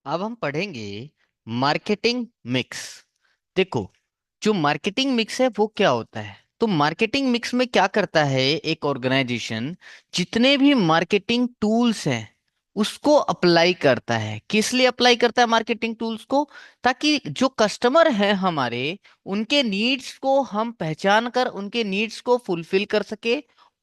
अब हम पढ़ेंगे मार्केटिंग मिक्स। देखो, जो मार्केटिंग मिक्स है वो क्या होता है। तो मार्केटिंग मिक्स में क्या करता है एक ऑर्गेनाइजेशन, जितने भी मार्केटिंग टूल्स हैं उसको अप्लाई करता है। किस लिए अप्लाई करता है मार्केटिंग टूल्स को? ताकि जो कस्टमर है हमारे, उनके नीड्स को हम पहचान कर उनके नीड्स को फुलफिल कर सके,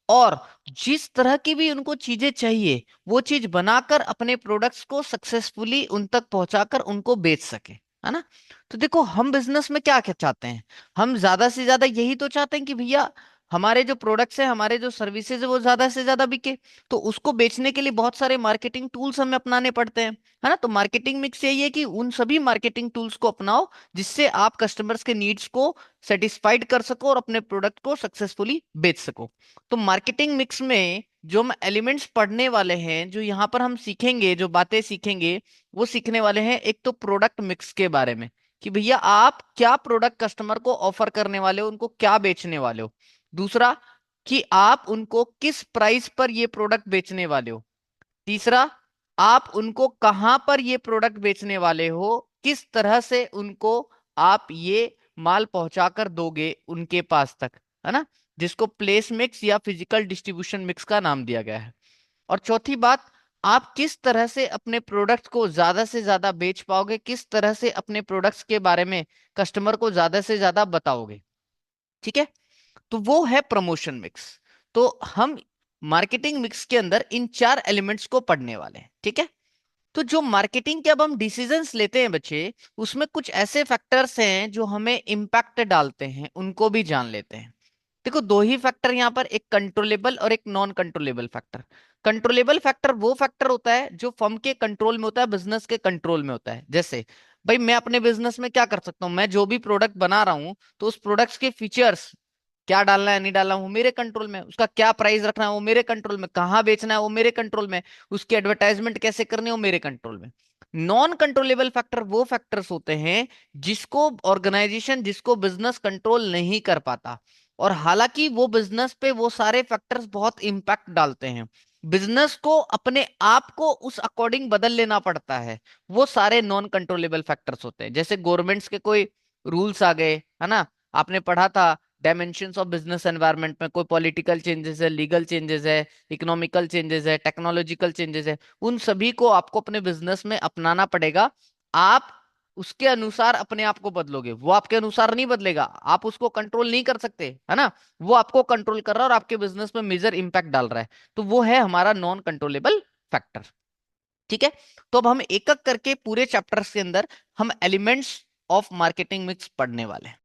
और जिस तरह की भी उनको चीजें चाहिए वो चीज बनाकर अपने प्रोडक्ट्स को सक्सेसफुली उन तक पहुंचाकर उनको बेच सके, है ना। तो देखो, हम बिजनेस में क्या क्या चाहते हैं। हम ज्यादा से ज्यादा यही तो चाहते हैं कि भैया हमारे जो प्रोडक्ट्स हैं, हमारे जो सर्विसेज है वो ज्यादा से ज्यादा बिके। तो उसको बेचने के लिए बहुत सारे मार्केटिंग टूल्स हमें अपनाने पड़ते हैं, है ना। तो मार्केटिंग मिक्स यही है कि उन सभी मार्केटिंग टूल्स को अपनाओ जिससे आप कस्टमर्स के नीड्स को सेटिस्फाइड कर सको और अपने प्रोडक्ट को सक्सेसफुली बेच सको। तो मार्केटिंग मिक्स में जो हम एलिमेंट्स पढ़ने वाले हैं, जो यहाँ पर हम सीखेंगे, जो बातें सीखेंगे, वो सीखने वाले हैं। एक तो प्रोडक्ट मिक्स के बारे में कि भैया आप क्या प्रोडक्ट कस्टमर को ऑफर करने वाले हो, उनको क्या बेचने वाले हो। दूसरा, कि आप उनको किस प्राइस पर ये प्रोडक्ट बेचने वाले हो। तीसरा, आप उनको कहां पर ये प्रोडक्ट बेचने वाले हो, किस तरह से उनको आप ये माल पहुंचाकर दोगे उनके पास तक, है ना, जिसको प्लेस मिक्स या फिजिकल डिस्ट्रीब्यूशन मिक्स का नाम दिया गया है। और चौथी बात, आप किस तरह से अपने प्रोडक्ट को ज्यादा से ज्यादा बेच पाओगे, किस तरह से अपने प्रोडक्ट्स के बारे में कस्टमर को ज्यादा से ज्यादा बताओगे। ठीक है। तो वो है प्रमोशन मिक्स। तो हम मार्केटिंग मिक्स के अंदर इन चार एलिमेंट्स को पढ़ने वाले हैं। ठीक है। तो जो मार्केटिंग के अब हम डिसीजंस लेते हैं बच्चे, उसमें कुछ ऐसे फैक्टर्स हैं जो हमें इम्पैक्ट डालते हैं, उनको भी जान लेते हैं। देखो, दो ही फैक्टर यहाँ पर, एक कंट्रोलेबल और एक non controllable factor. Controllable factor वो फैक्टर होता है जो फर्म के कंट्रोल में होता है, बिजनेस के कंट्रोल में होता है। जैसे भाई, मैं अपने बिजनेस में क्या कर सकता हूँ, मैं जो भी प्रोडक्ट बना रहा हूँ तो उस प्रोडक्ट्स के फीचर्स क्या डालना है नहीं डालना वो मेरे कंट्रोल में, उसका क्या प्राइस रखना है वो मेरे कंट्रोल में, कहाँ बेचना है वो मेरे कंट्रोल में, उसकी एडवर्टाइजमेंट कैसे करनी है वो मेरे कंट्रोल में। नॉन कंट्रोलेबल फैक्टर वो फैक्टर्स होते हैं जिसको ऑर्गेनाइजेशन, जिसको बिजनेस कंट्रोल नहीं कर पाता। और हालांकि वो बिजनेस पे वो सारे फैक्टर्स बहुत इंपैक्ट डालते हैं, बिजनेस को अपने आप को उस अकॉर्डिंग बदल लेना पड़ता है। वो सारे नॉन कंट्रोलेबल फैक्टर्स होते हैं। जैसे गवर्नमेंट्स के कोई रूल्स आ गए, है ना, आपने पढ़ा था डायमेंशंस ऑफ बिजनेस एनवायरनमेंट में, कोई पॉलिटिकल चेंजेस है, लीगल चेंजेस है, इकोनॉमिकल चेंजेस है, टेक्नोलॉजिकल चेंजेस है, उन सभी को आपको अपने बिजनेस में अपनाना पड़ेगा। आप उसके अनुसार अपने आप को बदलोगे, वो आपके अनुसार नहीं बदलेगा, आप उसको कंट्रोल नहीं कर सकते, है ना। वो आपको कंट्रोल कर रहा है और आपके बिजनेस में मेजर इंपैक्ट डाल रहा है। तो वो है हमारा नॉन कंट्रोलेबल फैक्टर। ठीक है। तो अब हम एक एक करके पूरे चैप्टर्स के अंदर हम एलिमेंट्स ऑफ मार्केटिंग मिक्स पढ़ने वाले हैं।